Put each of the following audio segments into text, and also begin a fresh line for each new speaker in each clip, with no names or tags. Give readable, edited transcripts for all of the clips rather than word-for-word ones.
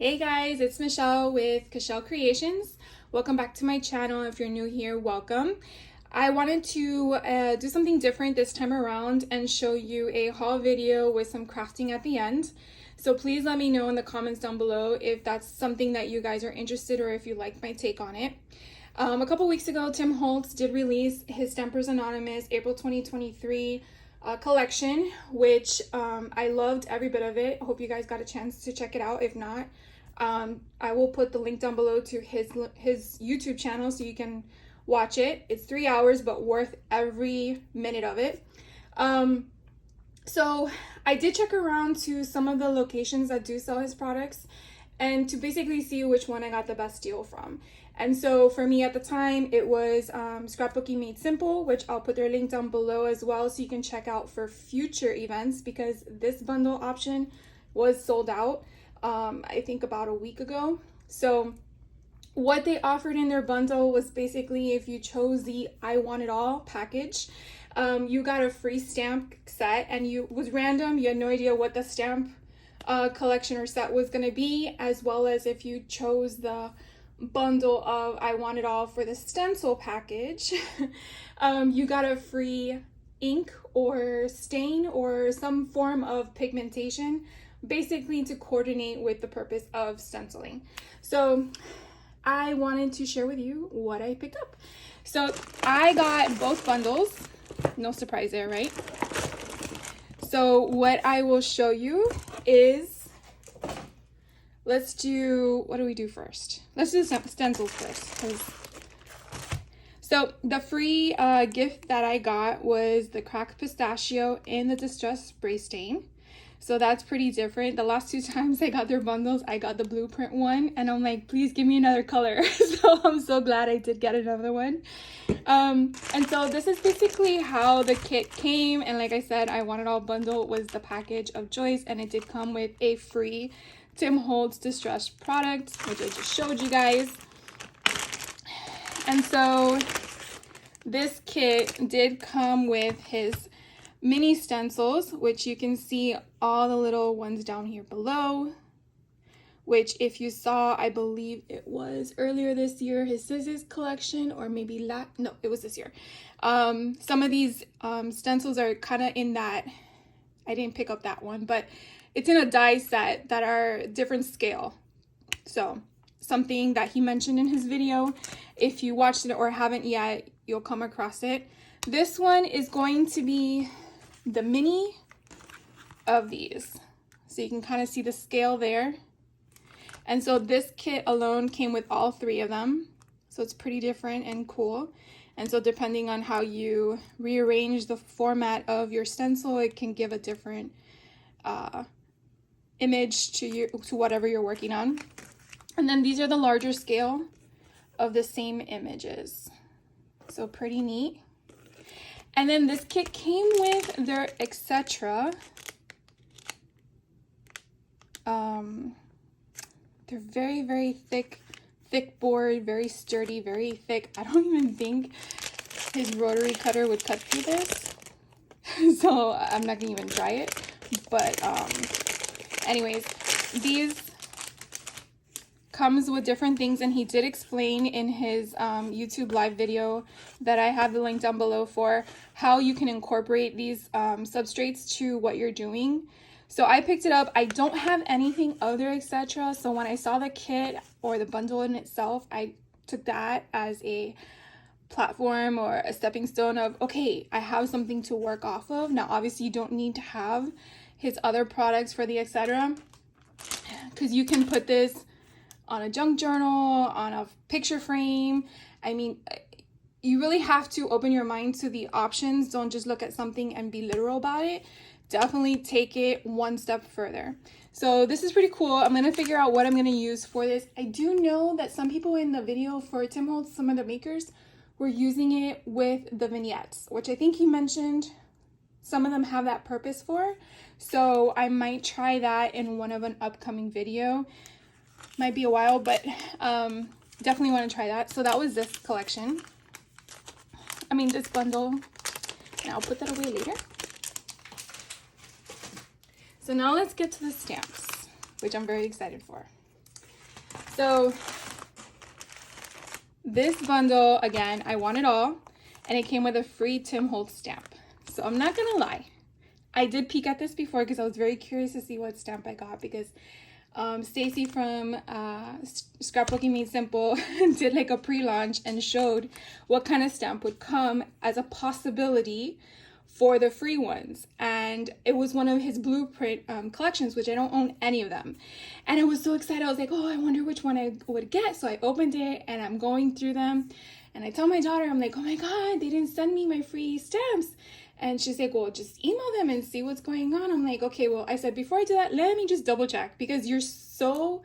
Hey guys, it's Michelle with Cashel Creations. Welcome back to my channel. If you're new here, welcome. I wanted to do something different this time around and show you a haul video with some crafting at the end. So please let me know in the comments down below if that's something that you guys are interested or if you like my take on it. A couple weeks ago, Tim Holtz did release his Stampers Anonymous April 2023 collection, which I loved every bit of it. I hope you guys got a chance to check it out. If not, I will put the link down below to his YouTube channel so you can watch it. It's 3 hours, but worth every minute of it. So I did check around to some of the locations that do sell his products and to basically see which one I got the best deal from. And so for me at the time, it was Scrapbooking Made Simple, which I'll put their link down below as well so you can check out for future events, because this bundle option was sold out, I think about a week ago. So what they offered in their bundle was basically, if you chose the I Want It All package, you got a free stamp set, and it was random. You had no idea what the stamp collection or set was going to be, as well as if you chose the bundle of I Want It All for the stencil package, you got a free ink or stain or some form of pigmentation, basically to coordinate with the purpose of stenciling. So I wanted to share with you what I picked up. So I got both bundles. No surprise there, right? So what I will show you is, let's do, what do we do first? Let's do stencils first. So the free gift that I got was the cracked pistachio and the distressed spray stain. So that's pretty different. The last two times I got their bundles, I got the blueprint one, and I'm like, please give me another color. So I'm so glad I did get another one. And so this is basically how the kit came. And like I said, I Want It All bundle was the package of choice, and it did come with a free Tim Holtz distressed product, which I just showed you guys. And so this kit did come with his mini stencils, which you can see all the little ones down here below, which if you saw, I believe it was earlier this year, his scissors collection, or maybe no, it was this year. Some of these stencils are kind of in that, I didn't pick up that one, but it's in a die set that are different scale. So something that he mentioned in his video, if you watched it or haven't yet, you'll come across it. This one is going to be the mini of these. So you can kind of see the scale there. And so this kit alone came with all three of them. So it's pretty different and cool. And so depending on how you rearrange the format of your stencil, it can give a different image to whatever you're working on. And then these are the larger scale of the same images. So pretty neat. And then this kit came with their etc. They're very, very thick board, very sturdy, very thick. I don't even think his rotary cutter would cut through this. So I'm not gonna even try it. But anyways, these comes with different things, and he did explain in his YouTube live video that I have the link down below for how you can incorporate these substrates to what you're doing. So I picked it up. I don't have anything other etc. So when I saw the kit or the bundle in itself, I took that as a platform or a stepping stone of, okay, I have something to work off of. Now obviously you don't need to have his other products for the etc., because you can put this on a junk journal, on a picture frame. I mean, you really have to open your mind to the options. Don't just look at something and be literal about it. Definitely take it one step further. So this is pretty cool. I'm going to figure out what I'm going to use for this. I do know that some people in the video for Tim Holtz, some of the makers, were using it with the vignettes, which I think he mentioned some of them have that purpose for. So I might try that in one of an upcoming video. Might be a while, but definitely want to try that. So that was this collection. I mean, this bundle. And I'll put that away later. So now let's get to the stamps, which I'm very excited for. So this bundle, again, I want it all, and it came with a free Tim Holtz stamp. So I'm not gonna lie, I did peek at this before because I was very curious to see what stamp I got, because Stacy from Scrapbooking Made Simple did like a pre-launch and showed what kind of stamp would come as a possibility for the free ones, and it was one of his blueprint collections, which I don't own any of them. And I was so excited. I was like, oh, I wonder which one I would get. So I opened it and I'm going through them, and I tell my daughter, I'm like, oh my god, they didn't send me my free stamps. And she's like, well, just email them and see what's going on. I'm like, okay, well, I said, before I do that, let me just double check, because you're so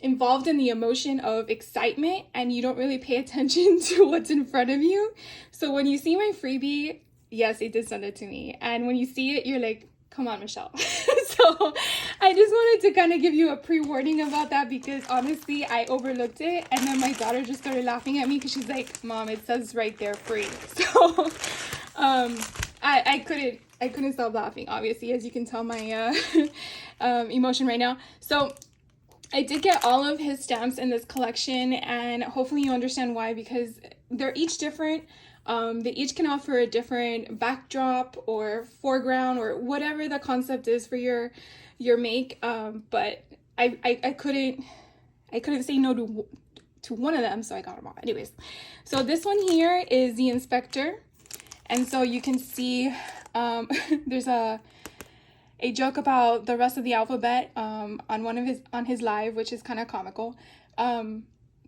involved in the emotion of excitement and you don't really pay attention to what's in front of you. So when you see my freebie, yes, they did send it to me. And when you see it, you're like, come on, Michelle. So I just wanted to kind of give you a pre-warning about that, because honestly, I overlooked it. And then my daughter just started laughing at me because she's like, Mom, it says right there free. So I couldn't stop laughing, obviously, as you can tell my emotion right now. So I did get all of his stamps in this collection, and hopefully you understand why, because they're each different. They each can offer a different backdrop or foreground or whatever the concept is for your make. But I couldn't say no to one of them, so I got them all. Anyways, so this one here is the inspector, and so you can see there's a joke about the rest of the alphabet on his live, which is kind of comical.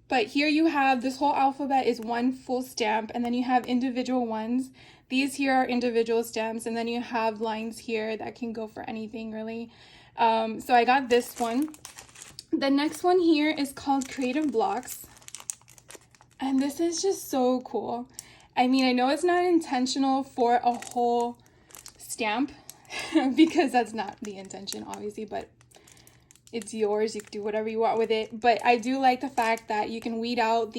But here you have this whole alphabet is one full stamp, and then you have individual ones. These here are individual stamps, and then you have lines here that can go for anything, really. So I got this one. The next one here is called Creative Blocks, and this is just so cool. I mean, I know it's not intentional for a whole stamp because that's not the intention, obviously, but it's yours. You can do whatever you want with it. But I do like the fact that you can weed out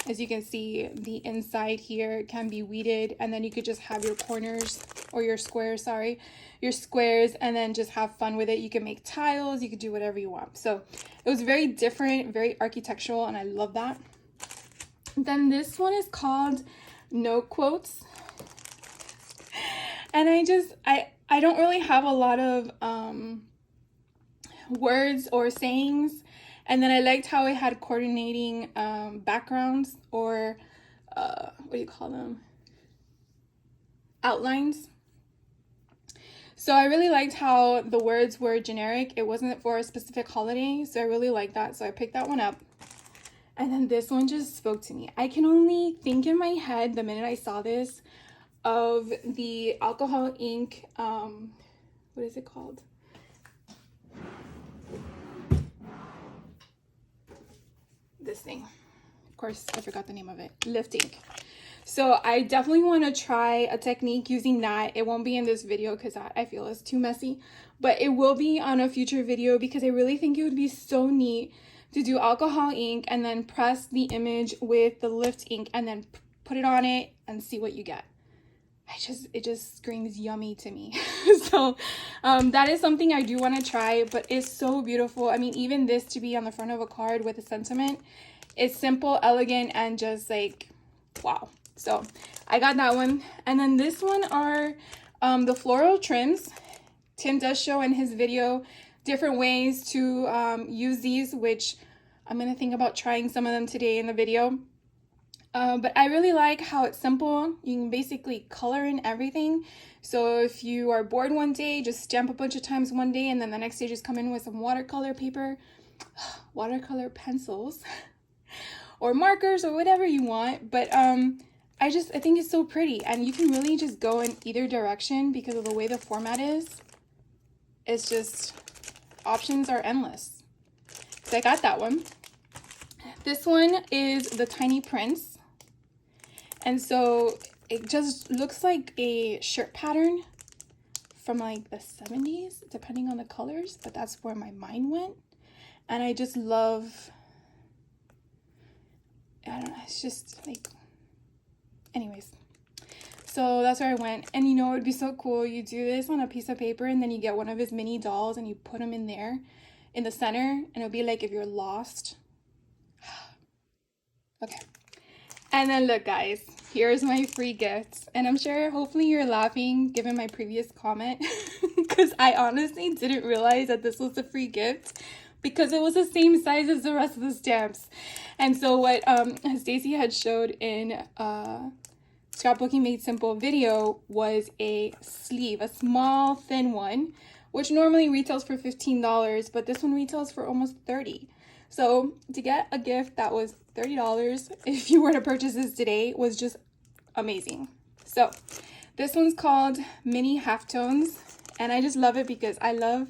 as you can see, the inside here can be weeded, and then you could just have your corners, or your squares, and then just have fun with it. You can make tiles, you could do whatever you want. So it was very different, very architectural, and I love that. Then this one is called Note Quotes. And I don't really have a lot of words or sayings, and then I liked how it had coordinating backgrounds, or what do you call them, outlines. So I really liked how the words were generic. It wasn't for a specific holiday, so I really liked that, so I picked that one up. And then this one just spoke to me. I can only think in my head, the minute I saw this, of the alcohol ink, what is it called? This thing. Of course, I forgot the name of it. Lift ink. So I definitely want to try a technique using that. It won't be in this video because I feel it's too messy, but it will be on a future video, because I really think it would be so neat to do alcohol ink and then press the image with the lift ink and then put it on it and see what you get. It just screams yummy to me. So that is something I do want to try, but it's so beautiful. I mean, even this to be on the front of a card with a sentiment, it's simple, elegant, and just like, wow. So I got that one. And then this one are the floral trims. Tim does show in his video different ways to use these, which I'm going to think about trying some of them today in the video. But I really like how it's simple. You can basically color in everything. So if you are bored one day, just stamp a bunch of times one day, and then the next day just come in with some watercolor paper, watercolor pencils, or markers, or whatever you want. But I think it's so pretty, and you can really just go in either direction because of the way the format is. It's just, options are endless. So I got that one. This one is the Tiny Prince. And so it just looks like a shirt pattern from like the 70s, depending on the colors, but that's where my mind went. And I just love, I don't know, it's just like, anyways. So that's where I went. And you know, it would be so cool. You do this on a piece of paper, and then you get one of his mini dolls and you put them in there. in the center, and it'll be like if you're lost. Okay. And then look, guys, here's my free gift. And I'm sure hopefully you're laughing given my previous comment because I honestly didn't realize that this was a free gift because it was the same size as the rest of the stamps. And so what Stacy had showed in Scrapbooking Made Simple video was a sleeve, a small thin one, which normally retails for $15, but this one retails for almost $30. So to get a gift that was $30 if you were to purchase this today was just amazing. So this one's called Mini Halftones, and I just love it because I love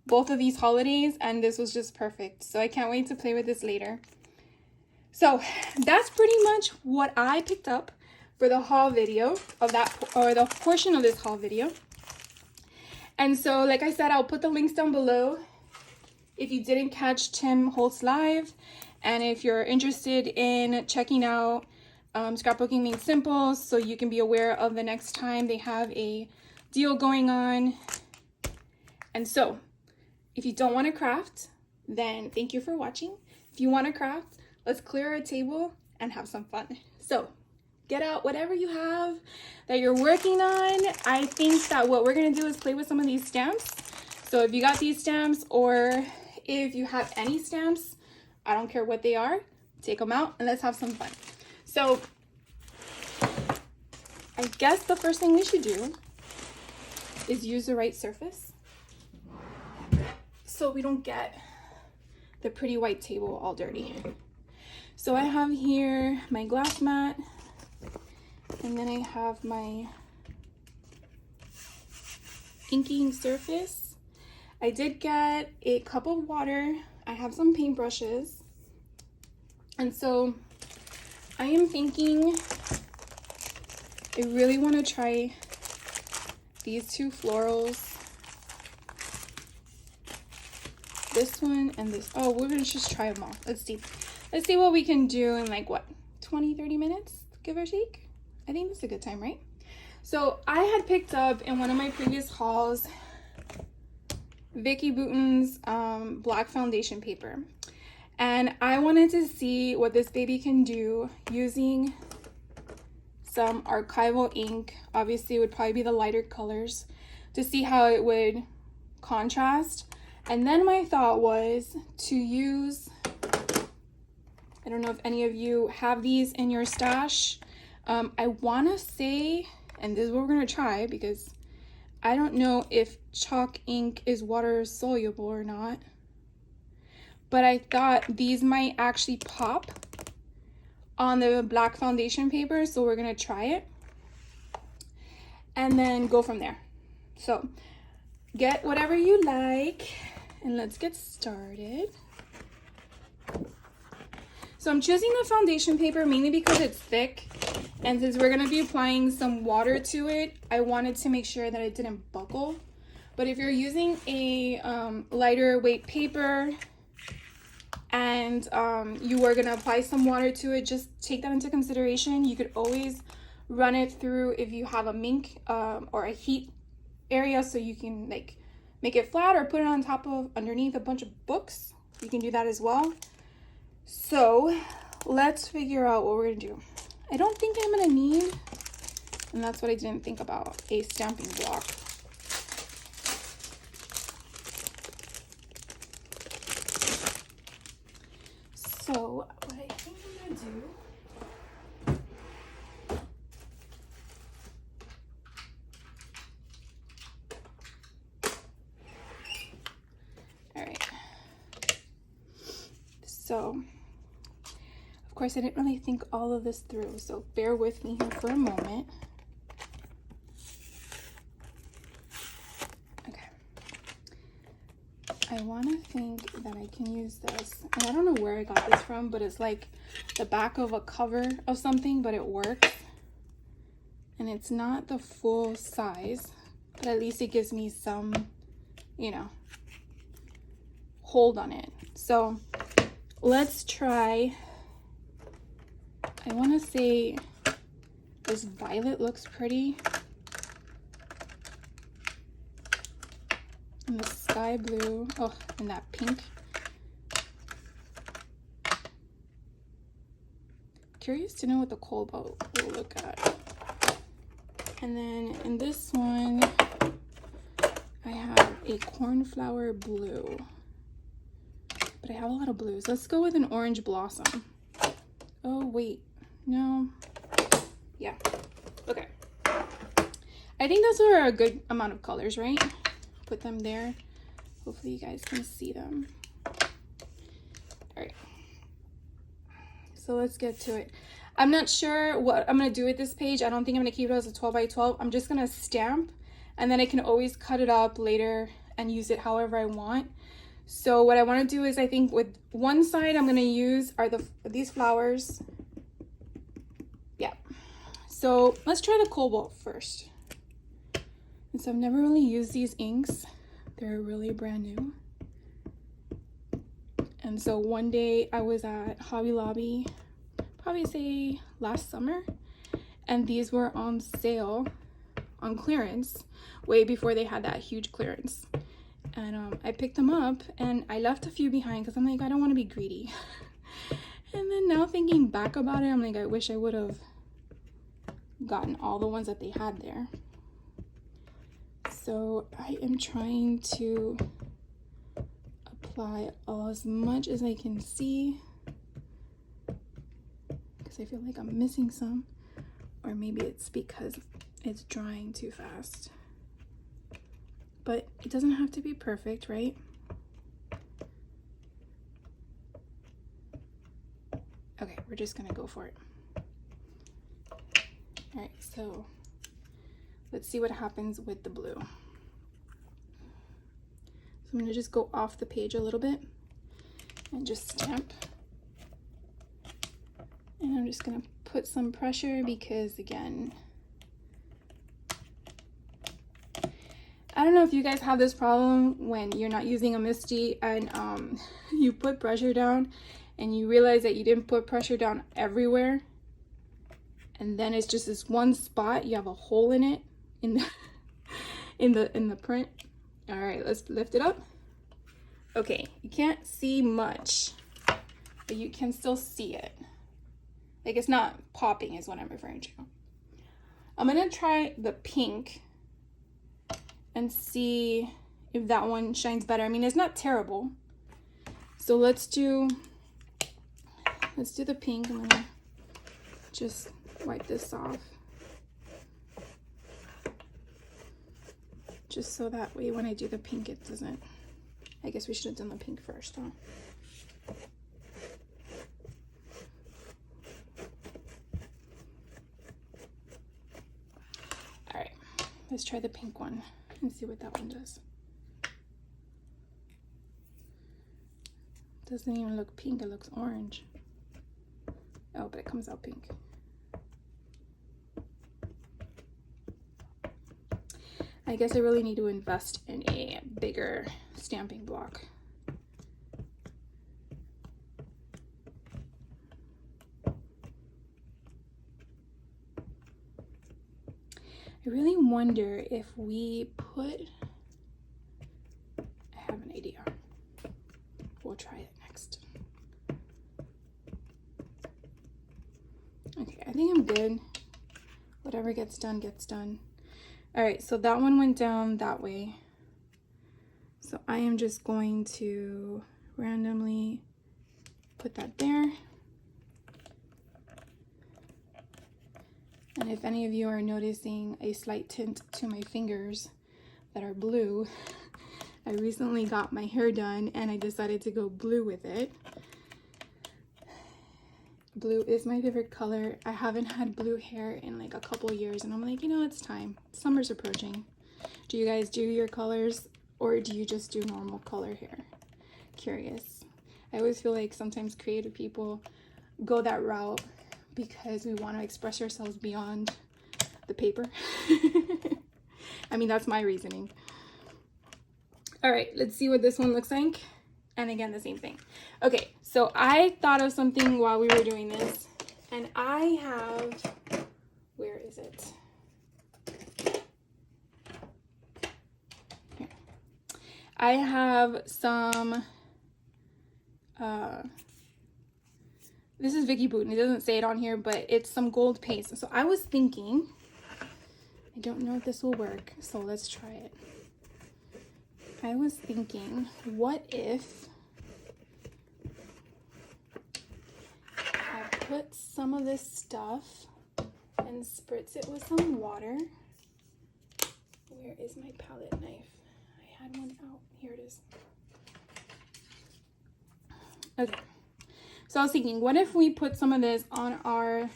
both of these holidays, and this was just perfect. So I can't wait to play with this later. So that's pretty much what I picked up for the haul video of that, or the portion of this haul video. And so like I said, I'll put the links down below if you didn't catch Tim Holt's live, and if you're interested in checking out Scrapbooking Made Simple so you can be aware of the next time they have a deal going on. And so if you don't want to craft, then thank you for watching. If you want to craft, let's clear a table and have some fun. So get out whatever you have that you're working on. I think that what we're going to do is play with some of these stamps. So if you got these stamps, or if you have any stamps, I don't care what they are, take them out and let's have some fun. So I guess the first thing we should do is use the right surface so we don't get the pretty white table all dirty. So I have here my glass mat, and then I have my inking surface. I did get a cup of water. I have some paintbrushes. And so I am thinking I really want to try these two florals. This one and this. Oh, we're going to just try them all. Let's see. Let's see what we can do in like what, 20-30 minutes, give or take. I think that's a good time, right? So I had picked up in one of my previous hauls Vicky Bouton's black foundation paper, and I wanted to see what this baby can do using some archival ink. Obviously it would probably be the lighter colors, to see how it would contrast. And then my thought was to use, I don't know if any of you have these in your stash, I want to say, and this is what we're going to try because I don't know if chalk ink is water soluble or not, but I thought these might actually pop on the black foundation paper, so we're gonna try it and then go from there. So get whatever you like and let's get started. So I'm choosing the foundation paper mainly because it's thick, and since we're gonna be applying some water to it, I wanted to make sure that it didn't buckle. But if you're using a lighter weight paper and you were gonna apply some water to it, just take that into consideration. You could always run it through if you have a mink or a heat area, so you can like make it flat or put it on top of underneath a bunch of books. You can do that as well. So let's figure out what we're gonna do. I don't think I'm gonna need, and that's what I didn't think about, a stamping block. So what I think I'm gonna do, all right, so of course I didn't really think all of this through, so bear with me here for a moment. Okay, I want to think that I can use this, and I don't know where I got this from, but it's like the back of a cover of something, but it works, and it's not the full size, but at least it gives me some, you know, hold on it. So let's try, I want to say this violet looks pretty, and this sky blue. Oh, and that pink. Curious to know what the cobalt will look at. And then in this one, I have a cornflower blue. But I have a lot of blues. Let's go with an orange blossom. Oh, wait. No. Yeah. Okay. I think those are a good amount of colors, right? Put them there. Hopefully you guys can see them. All right. So let's get to it. I'm not sure what I'm going to do with this page. I don't think I'm going to keep it as a 12 by 12. I'm just going to stamp, and then I can always cut it up later and use it however I want. So what I want to do is, I think with one side I'm going to use are these flowers. Yeah. So let's try the cobalt first. And so I've never really used these inks. They're really brand new. And so one day I was at Hobby Lobby, probably say last summer, and these were on sale, on clearance, way before they had that huge clearance. And I picked them up, and I left a few behind because I'm like, I don't want to be greedy. And then now thinking back about it, I'm like, I wish I would have gotten all the ones that they had there. So I am trying to apply as much as I can see, because I feel like I'm missing some, or maybe it's because it's drying too fast. But it doesn't have to be perfect, right? Okay, we're just gonna go for it. All right, so let's see what happens with the blue. So I'm gonna just go off the page a little bit and just stamp. And I'm just gonna put some pressure because, again, I don't know if you guys have this problem when you're not using a MISTI and you put pressure down and you realize that you didn't put pressure down everywhere, and then it's just this one spot, you have a hole in it in the print. All right, let's lift it up. Okay, you can't see much, but you can still see it. Like, it's not popping is what I'm referring to. I'm gonna try the pink and see if that one shines better. I mean, it's not terrible. So let's do the pink. I'm gonna just wipe this off, just so that way when I do the pink it doesn't. I guess we should have done the pink first, huh? All right, let's try the pink one and see what that one does. Doesn't even look pink, it looks orange. Oh, but it comes out pink. I guess I really need to invest in a bigger stamping block. I really wonder if we put, I have an idea. We'll try it next. Okay, I think I'm good. Whatever gets done, gets done. All right, so that one went down that way. So I am just going to randomly put that there. And if any of you are noticing a slight tint to my fingers that are blue, I recently got my hair done and I decided to go blue with it. Blue is my favorite color. I haven't had blue hair in like a couple years, and I'm like, you know, it's time. Summer's approaching. Do you guys do your colors, or do you just do normal color hair? Curious. I always feel like sometimes creative people go that route because we want to express ourselves beyond the paper. I mean, that's my reasoning. All right, let's see what this one looks like. And again, the same thing. Okay, so I thought of something while we were doing this, and I have, where is it? Here. I have some, this is Vicky Booten. It doesn't say it on here, but it's some gold paste. So I was thinking, I don't know if this will work, so let's try it. I was thinking, what if I put some of this stuff and spritz it with some water. Where is my palette knife? I had one out. Here it is. Okay. So I was thinking, what if we put some of this on our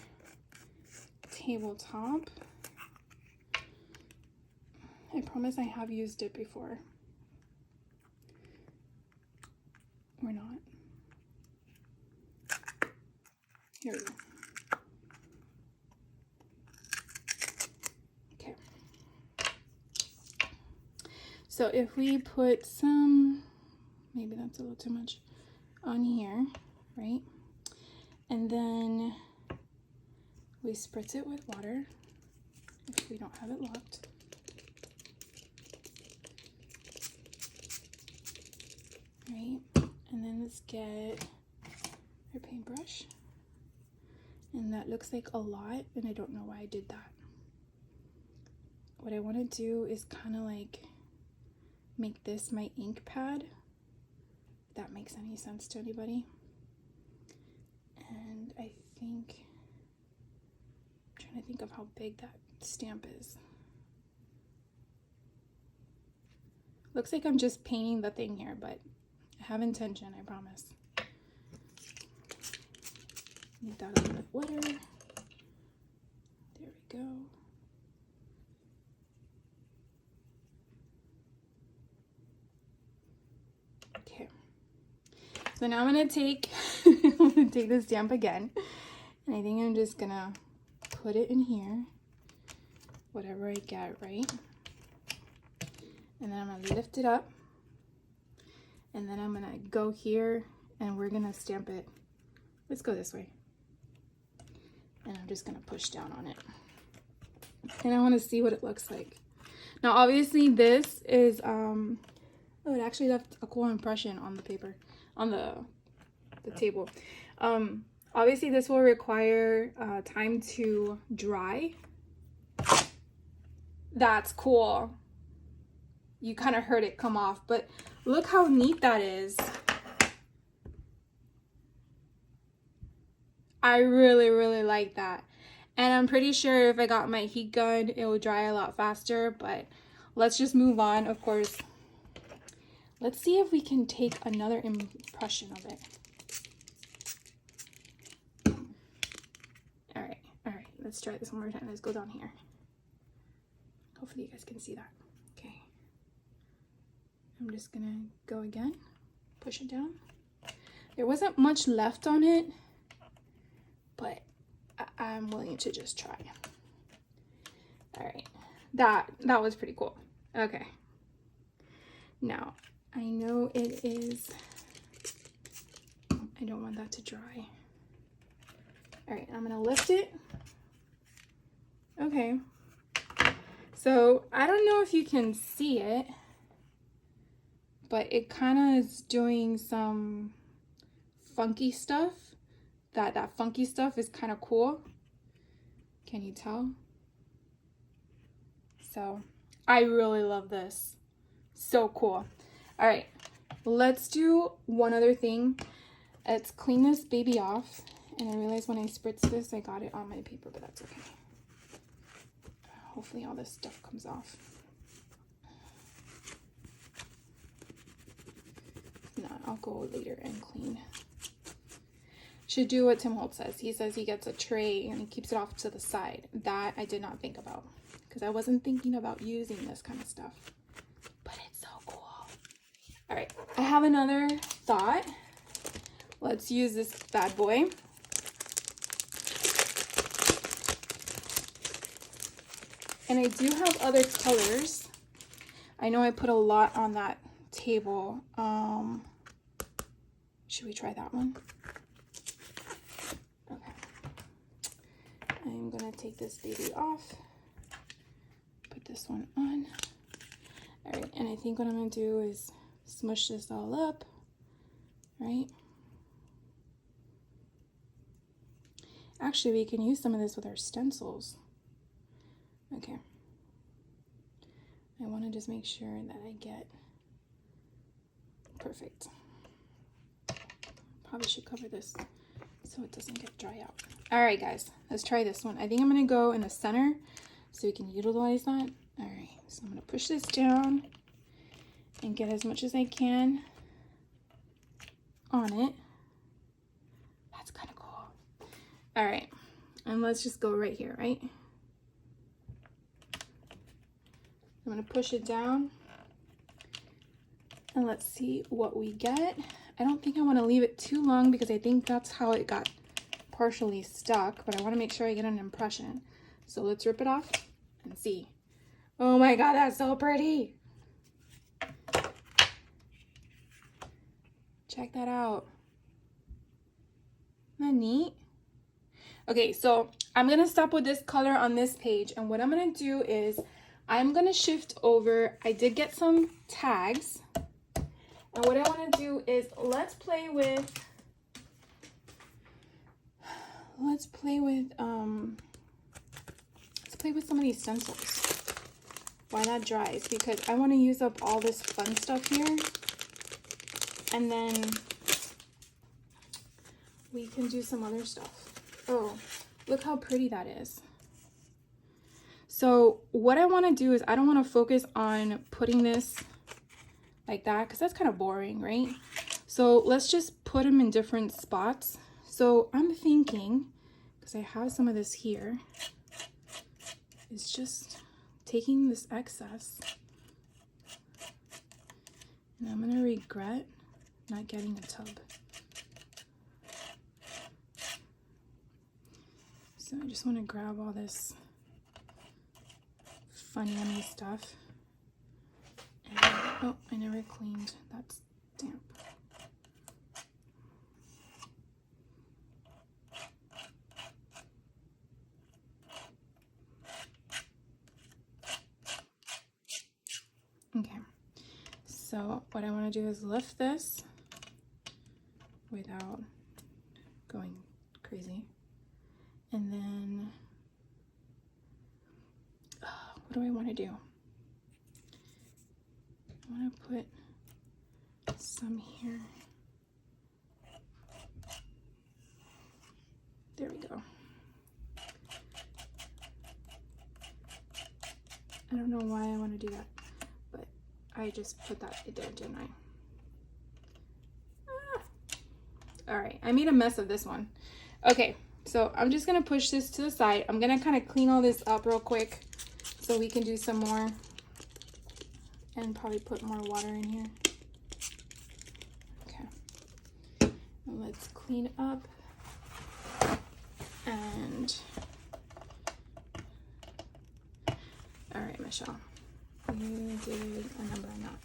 tabletop? I promise I have used it before. Or not. Here we go. Okay. So if we put some, maybe that's a little too much, on here, right? And then we spritz it with water if we don't have it locked. Right? And then let's get our paintbrush. And that looks like a lot, and I don't know why I did that. What I want to do is kind of like make this my ink pad, if that makes any sense to anybody. And I think, I'm trying to think of how big that stamp is. Looks like I'm just painting the thing here, but I have intention, I promise. Need that a little bit wetter. There we go. Okay. So now I'm gonna take this stamp again, and I think I'm just gonna put it in here, whatever I get, right? And then I'm gonna lift it up, and then I'm gonna go here, and we're gonna stamp it. Let's go this way. And I'm just gonna push down on it. And I wanna see what it looks like. Now, obviously this is, oh, it actually left a cool impression on the paper, on the table. Obviously this will require time to dry. That's cool. You kind of heard it come off, but look how neat that is. I really, really like that. And I'm pretty sure if I got my heat gun, it will dry a lot faster, but let's just move on. Of course, let's see if we can take another impression of it. All right, let's try this one more time. Let's go down here. Hopefully you guys can see that. Okay. I'm just gonna go again, push it down. There wasn't much left on it, but I'm willing to just try. All right, that was pretty cool. Okay, now I know it is, I don't want that to dry. All right, I'm gonna lift it. Okay, so I don't know if you can see it, but it kind of is doing some funky stuff. That funky stuff is kind of cool. Can you tell? So I really love this. So cool. All right, let's do one other thing. Let's clean this baby off. And I realized when I spritzed this, I got it on my paper, but that's okay. Hopefully all this stuff comes off. If not, I'll go later and clean. Should do what Tim Holt says. He says he gets a tray and he keeps it off to the side. That I did not think about because I wasn't thinking about using this kind of stuff. But it's so cool. All right, I have another thought. Let's use this bad boy. And I do have other colors. I know I put a lot on that table. Should we try that one? I'm gonna take this baby off, put this one on. All right, and I think what I'm gonna do is smush this all up, right? Actually, we can use some of this with our stencils. Okay. I want to just make sure that I get perfect. Probably should cover this so it doesn't get dry out. All right, guys, let's try this one. I think I'm going to go in the center so we can utilize that. All right, so I'm going to push this down and get as much as I can on it. That's kind of cool. All right, and let's just go right here, right? I'm going to push it down and let's see what we get. I don't think I want to leave it too long because I think that's how it got partially stuck, but I want to make sure I get an impression. So let's rip it off and see. Oh my God, that's so pretty. Check that out. Isn't that neat? Okay, so I'm going to stop with this color on this page, and what I'm going to do is I'm going to shift over. I did get some tags, and what I want to do is let's play with some of these stencils while that dries, because I want to use up all this fun stuff here, and then we can do some other stuff. Oh, look how pretty that is. So what I want to do is I don't want to focus on putting this like that because that's kind of boring, right? So let's just put them in different spots. So I'm thinking, because I have some of this here, is just taking this excess, and I'm gonna regret not getting a tub. So I just want to grab all this fun yummy stuff. And, oh, I never cleaned. That's damp. Okay, so what I want to do is lift this without going crazy. And then, what do I want to do? I want to put some here. There we go. I don't know why I want to do that, but I just put that there, didn't I? All right, I made a mess of this one. Okay, so I'm just gonna push this to the side. I'm gonna kind of clean all this up real quick so we can do some more and probably put more water in here. Okay, and let's clean up and all right, Michelle, you did a number on that.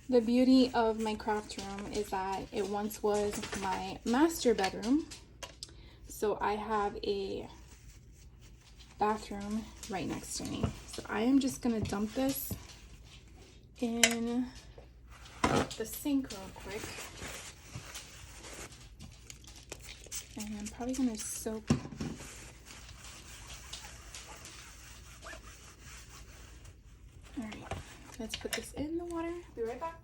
The beauty of my craft room is that it once was my master bedroom. So I have a bathroom right next to me. So I am just gonna dump this in the sink real quick. And I'm probably gonna soak all right. Let's put this in the water. Be right back.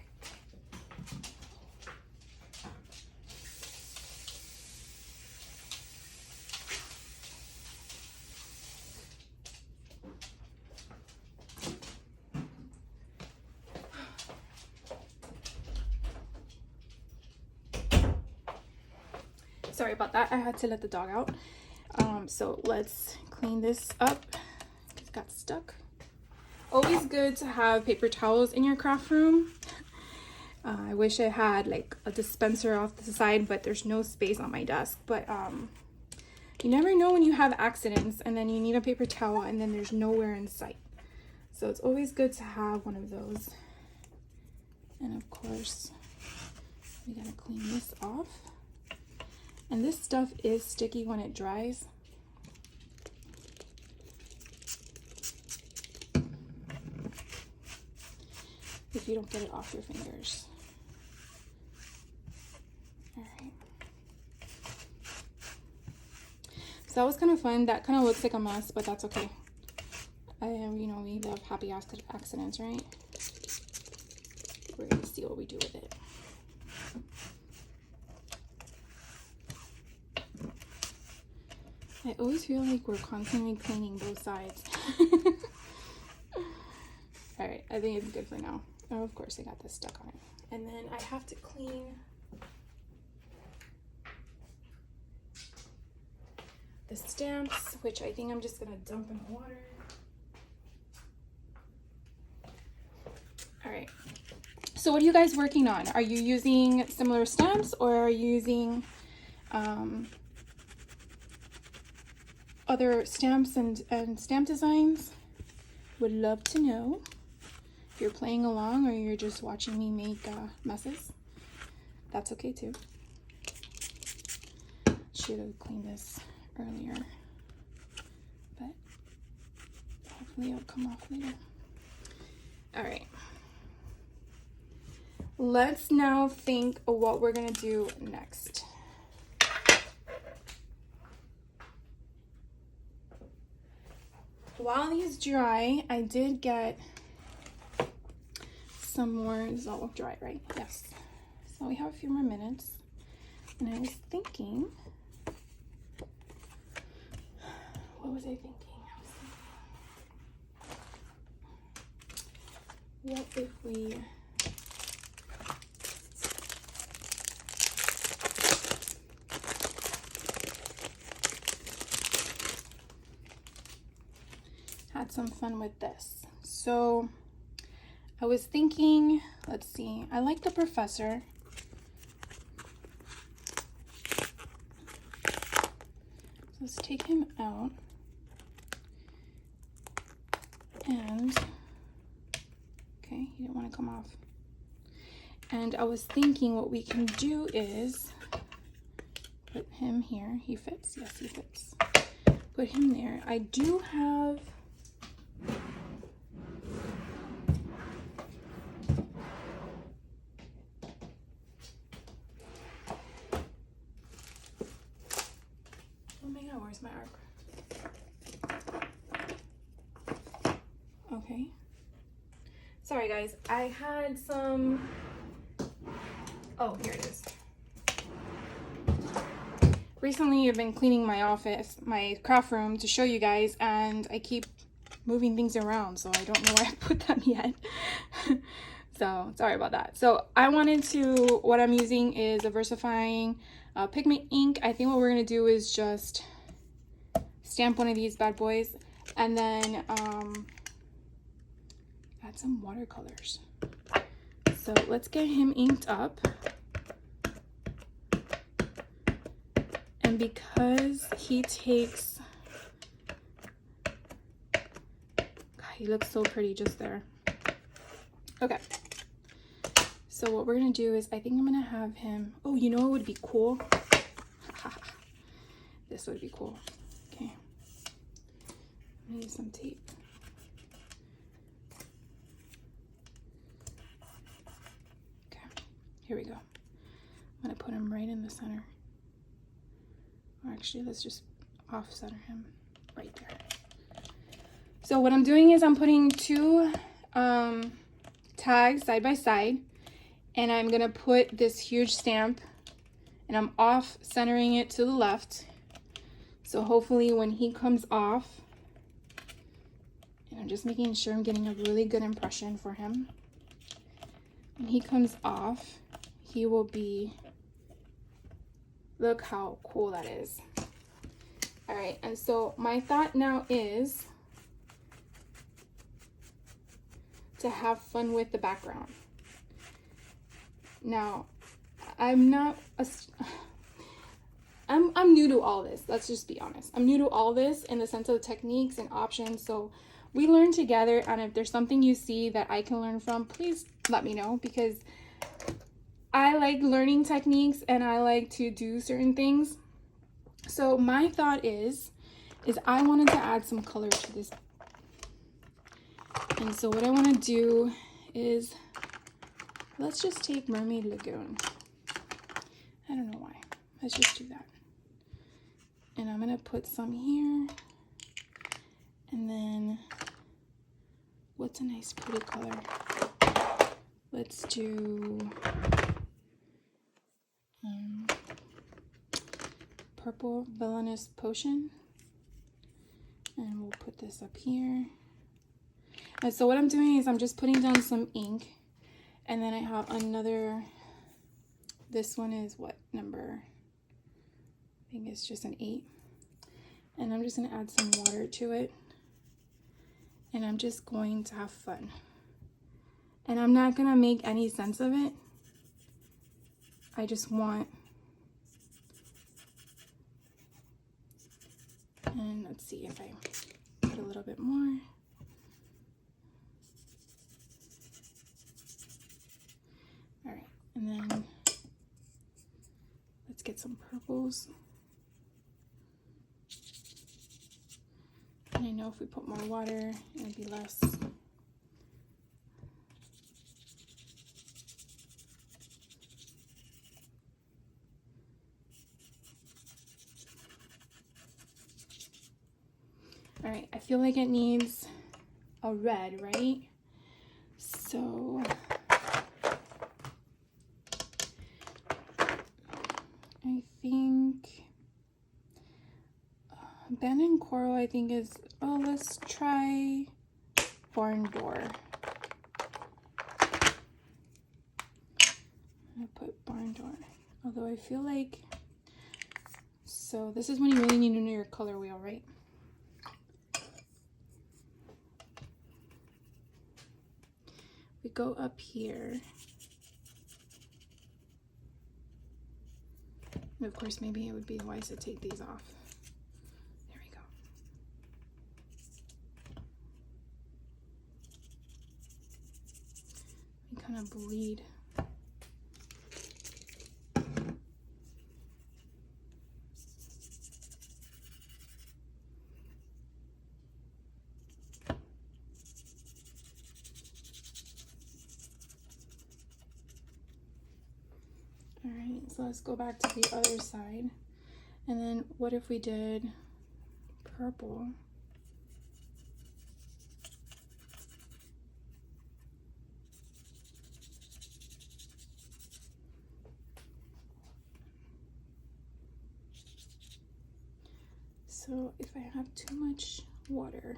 Sorry about that. I had to let the dog out. So let's clean this up. It got stuck. Always good to have paper towels in your craft room. I wish I had like a dispenser off the side, but there's no space on my desk. But you never know when you have accidents and then you need a paper towel and then there's nowhere in sight. So it's always good to have one of those. And of course, we gotta clean this off. And this stuff is sticky when it dries. if you don't get it off your fingers. All right. So that was kind of fun. That kind of looks like a mess, but that's okay. You know, we love happy accidents, right? We're gonna see what we do with it. I always feel like we're constantly cleaning both sides. All right, I think it's good for now. Oh, of course I got this stuck on it. And then I have to clean the stamps, which I think I'm just gonna dump in the water. All right, so what are you guys working on? Are you using similar stamps, or are you using other stamps and stamp designs? Would love to know. If you're playing along or you're just watching me make messes, that's okay too. Should have cleaned this earlier, but hopefully it'll come off later. All right, let's now think of what we're gonna do next. While these dry, I did get some more. This is all dry, right? Yes. So we have a few more minutes, and I was thinking, what was I thinking? What if we had some fun with this? So I was thinking, let's see, I like the professor. So let's take him out. And, okay, he didn't want to come off. And I was thinking what we can do is put him here. He fits, yes, he fits. Put him there. I do have where's my arc? Okay. Sorry guys, I had some, oh, here it is. Recently I've been cleaning my office, my craft room, to show you guys, and I keep moving things around, so I don't know where I put them yet. So sorry about that. So I wanted to, what I'm using is a VersaFine pigment ink. I think what we're gonna do is just stamp one of these bad boys, and then add some watercolors. So let's get him inked up. And because he takes, God, he looks so pretty just there. Okay. So what we're gonna do is, I think I'm gonna have him, oh, you know what would be cool? This would be cool. Okay. I'm gonna use some tape. Okay, here we go. I'm gonna put him right in the center. Or actually, let's just off center him right there. So what I'm doing is I'm putting two tags side by side, and I'm gonna put this huge stamp, and I'm off centering it to the left. So hopefully when he comes off, and I'm just making sure I'm getting a really good impression for him. When he comes off, he will be, look how cool that is. All right, and so my thought now is to have fun with the background. Now, I'm new to all this. Let's just be honest. I'm new to all this in the sense of techniques and options. So we learn together, and if there's something you see that I can learn from, please let me know, because I like learning techniques and I like to do certain things. So my thought is I wanted to add some color to this. And so what I want to do is Let's just take Mermaid Lagoon. I don't know why. Let's just do that. And I'm gonna put some here. And then, what's a nice pretty color? Let's do purple villainous potion. And we'll put this up here. And so what I'm doing is I'm just putting down some ink. And then I have another, this one is what number? I think it's just an 8. And I'm just gonna add some water to it. And I'm just going to have fun. And I'm not gonna make any sense of it. I just want, and let's see if I put a little bit more. All right, and then let's get some purples. And I know if we put more water, it'll be less. All right, I feel like it needs a red, right? So I think Abandoned Coral, I think is, oh, let's try Barn Door. I'm gonna put Barn Door. Although I feel like, so this is when you really need to know your color wheel, right? We go up here. And of course, maybe it would be wise to take these off. There we go. We kind of bleed. Alright, so let's go back to the other side. And then what if we did purple? So if I have too much water,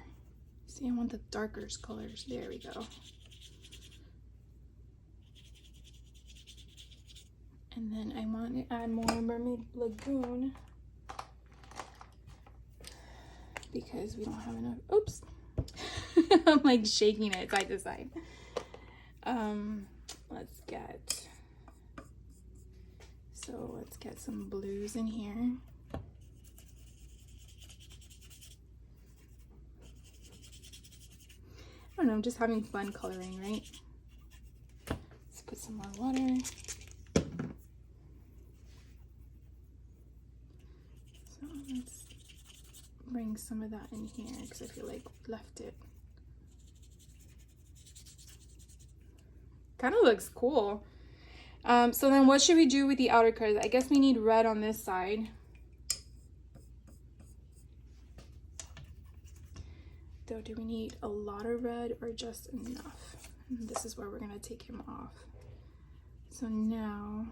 see, I want the darker colors. There we go. And then I want to add more Mermaid Lagoon because we don't have enough. Oops. I'm like shaking it side to side. Let's get some blues in here. I don't know, I'm just having fun coloring, right? Let's put some more water. So let's bring some of that in here because I feel like we left it. Kind of looks cool. So then what should we do with the outer colors? I guess we need red on this side. Though, do we need a lot of red or just enough? And this is where we're gonna take him off. So now,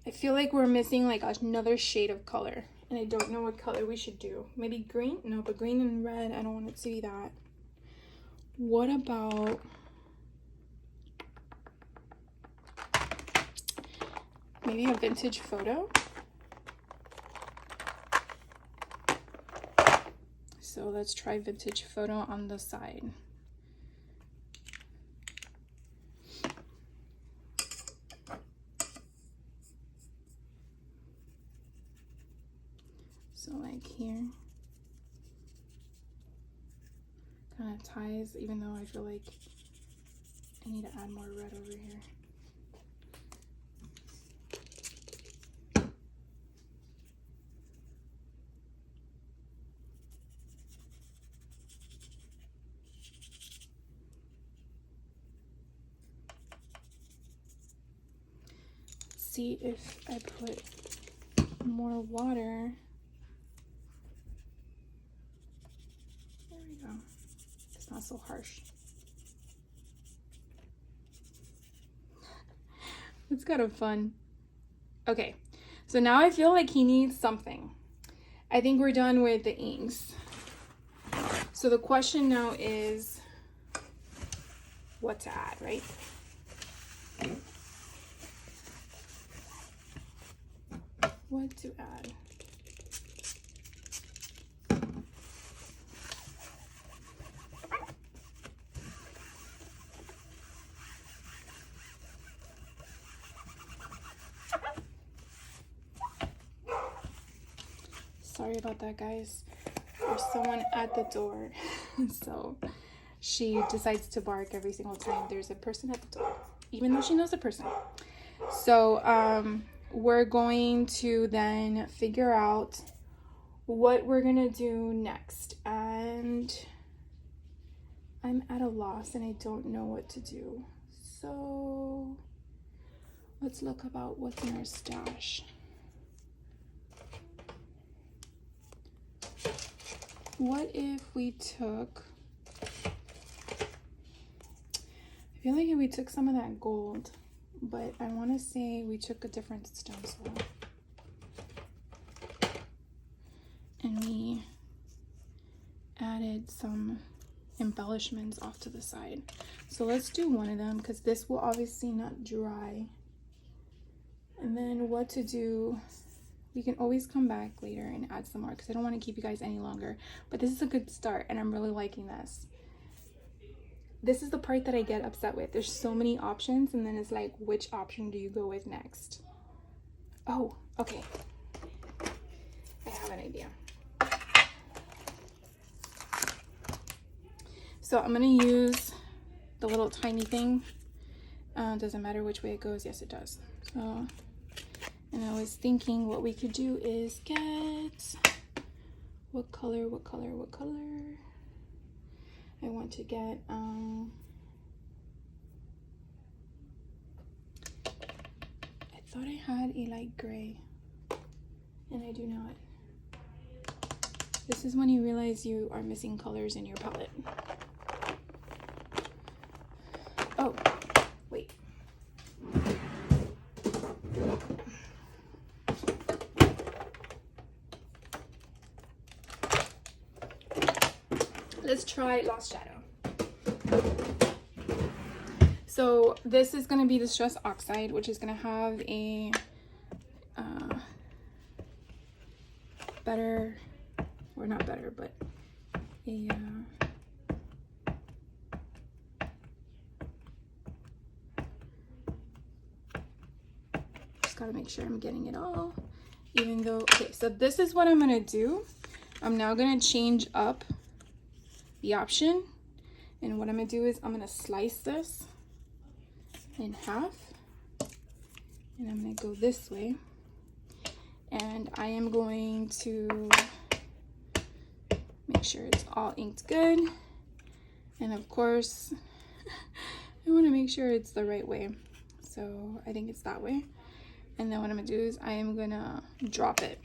I feel like we're missing like another shade of color, and I don't know what color we should do. Maybe green? No, but green and red, I don't want to see that. What about maybe a vintage photo? So let's try vintage photo on the side. So like here, kind of ties, even though I feel like I need to add more red over here. See if I put more water. There we go. It's not so harsh. It's kind of fun. Okay, so now I feel like he needs something. I think we're done with the inks. So the question now is what to add, right? What to add? Sorry about that, guys. There's someone at the door. So she decides to bark every single time there's a person at the door, even though she knows the person. So we're going to then figure out what we're gonna do next. And I'm at a loss and I don't know what to do. So let's look about what's in our stash. What if we took, I feel like if we took some of that gold, but I want to say we took a different stencil and we added some embellishments off to the side. So let's do one of them because this will obviously not dry. And then what to do, we can always come back later and add some more because I don't want to keep you guys any longer. But this is a good start and I'm really liking this. This is the part that I get upset with. There's so many options and then it's like, which option do you go with next? Oh, okay. I have an idea. So I'm going to use the little tiny thing. Doesn't matter which way it goes. Yes, it does. So, and I was thinking what we could do is get, what color? I want to get, I thought I had a light gray, and I do not. This is when you realize you are missing colors in your palette. Oh, wait. Let's try Lost Shadow. So this is going to be the Stress Oxide, which is going to have a better, or not better, but a just got to make sure I'm getting it all, even though, okay, so this is what I'm going to do. I'm now going to change up the option, and what I'm going to do is I'm going to slice this in half, and I'm going to go this way, and I am going to make sure it's all inked good, and of course I want to make sure it's the right way, so I think it's that way. And then what I'm going to do is I am going to drop it,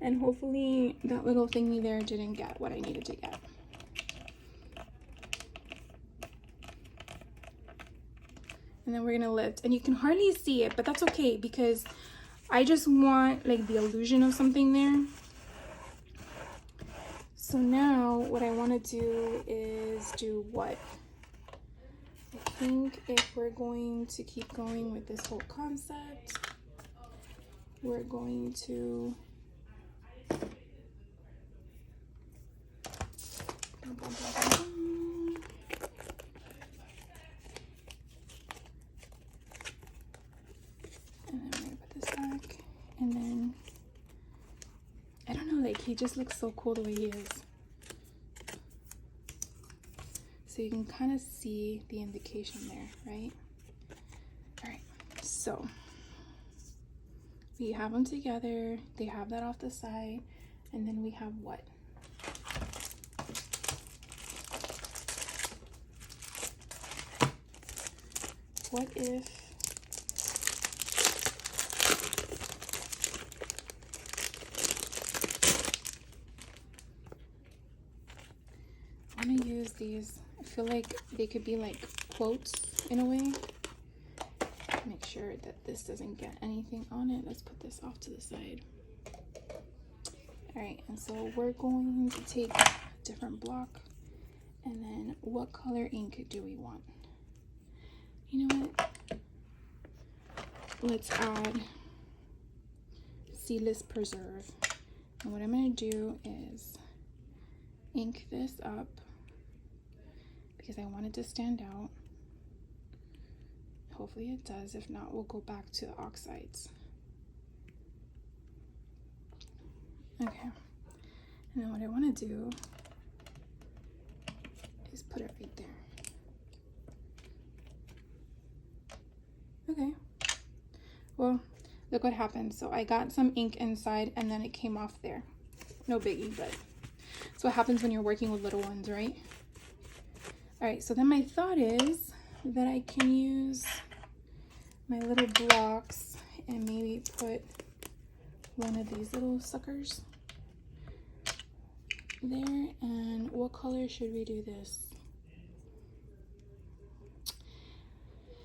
and hopefully that little thingy there didn't get what I needed to get. And then we're gonna lift, and you can hardly see it, but that's okay because I just want like the illusion of something there. So now what I want to do is do what? I think if we're going to keep going with this whole concept, we're going to and then he just looks so cool the way he is. So you can kind of see the indication there, right? All right, so we have them together. They have that off the side. And then we have what? What if I want to use these? I feel like they could be like quotes in a way. Make sure that this doesn't get anything on it. Let's put this off to the side. All right, and so we're going to take a different block, and then what color ink do we want? You know what? Let's add Seedless Preserve. And what I'm going to do is ink this up because I want it to stand out. Hopefully it does. If not, we'll go back to the oxides. Okay. And then what I want to do is put it right there. Okay. Well, look what happened. So I got some ink inside and then it came off there. No biggie, but that's what happens when you're working with little ones, right? All right, so then my thought is that I can use my little blocks and maybe put one of these little suckers there. And what color should we do this?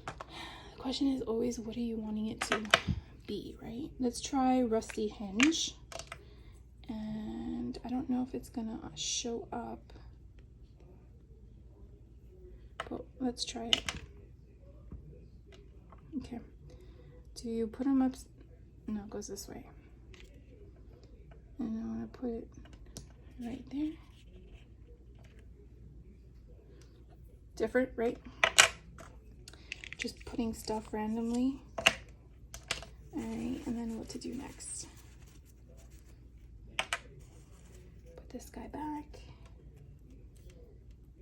The question is always, what are you wanting it to be, right? Let's try Rusty Hinge. And I don't know if it's gonna show up, but let's try it. Okay. Do you put them up? No, it goes this way. And I want to put it right there. Different, right? Just putting stuff randomly. All right, and then what to do next? Put this guy back.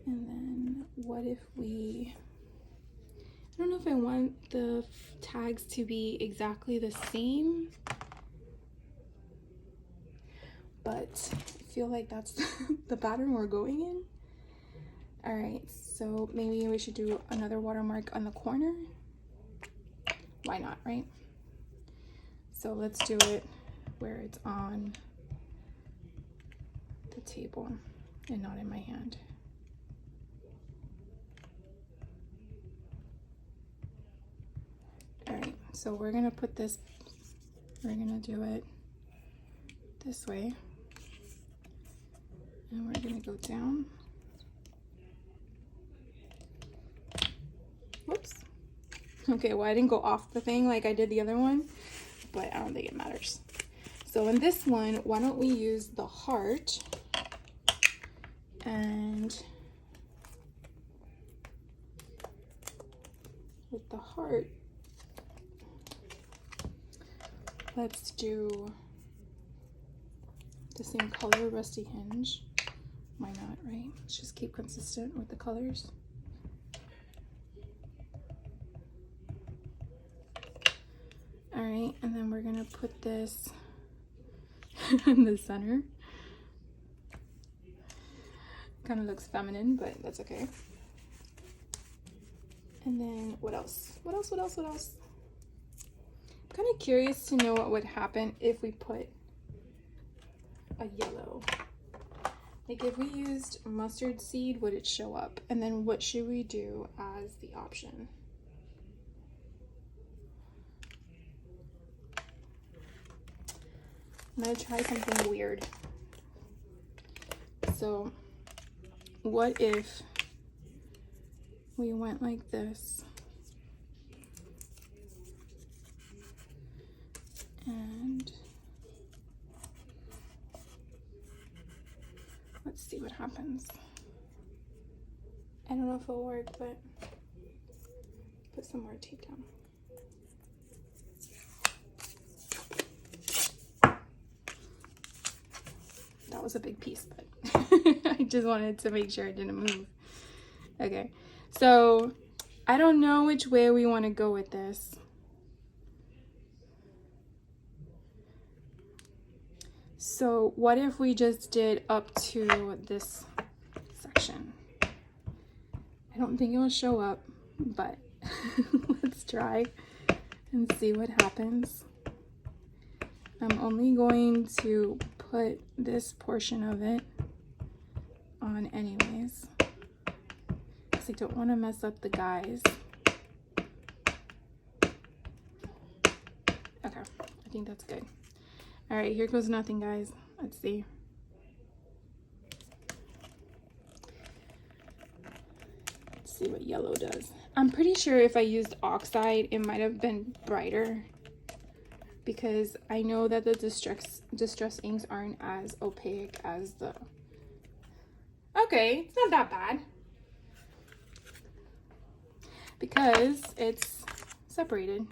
And then what if we, I don't know if I want the tags to be exactly the same, but I feel like that's the pattern we're going in. All right, so maybe we should do another watermark on the corner. Why not, right? So let's do it where it's on the table and not in my hand. All right, so we're gonna put this, we're gonna do it this way. And we're gonna go down. Whoops. Okay, well, I didn't go off the thing like I did the other one, but I don't think it matters. So in this one, why don't we use the heart and with the heart, let's do the same color, Rusty Hinge. Why not, right? Let's just keep consistent with the colors. All right, and then we're gonna put this in the center. Kind of looks feminine, but that's okay. And then what else? What else? I'm kind of curious to know what would happen if we put a yellow. Like if we used mustard seed, would it show up? And then what should we do as the option? I'm gonna try something weird. So what if we went like this and let's see what happens. I don't know if it'll work, but put some more tape down. was a big piece, but I just wanted to make sure it didn't move. Okay, so I don't know which way we want to go with this. So what if we just did up to this section? I don't think it will show up, but let's try and see what happens. I'm only going to put this portion of it on anyways, because I don't want to mess up the guys. Okay, I think that's good. All right, here goes nothing, guys. Let's see. Let's see what yellow does. I'm pretty sure if I used oxide, it might have been brighter, because I know that the distress inks aren't as opaque as the... Okay, it's not that bad, because it's separated.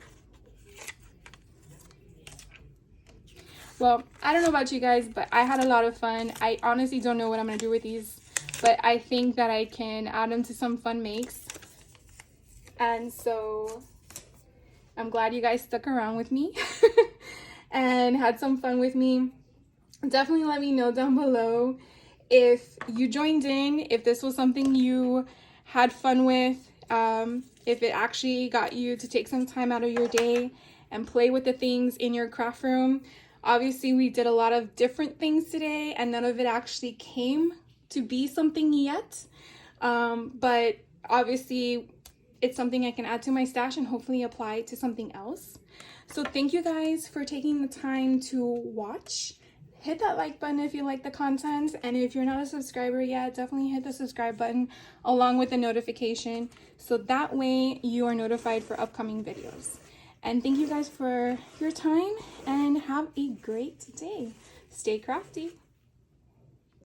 Well, I don't know about you guys, but I had a lot of fun. I honestly don't know what I'm going to do with these, but I think that I can add them to some fun makes. And so I'm glad you guys stuck around with me and had some fun with me. Definitely let me know down below if you joined in, if this was something you had fun with, if it actually got you to take some time out of your day and play with the things in your craft room. Obviously, we did a lot of different things today, and none of it actually came to be something yet. But obviously, it's something I can add to my stash and hopefully apply to something else. So thank you guys for taking the time to watch. Hit that like button if you like the content, and if you're not a subscriber yet, definitely hit the subscribe button along with the notification, so that way you are notified for upcoming videos. And thank you guys for your time, and have a great day. Stay crafty.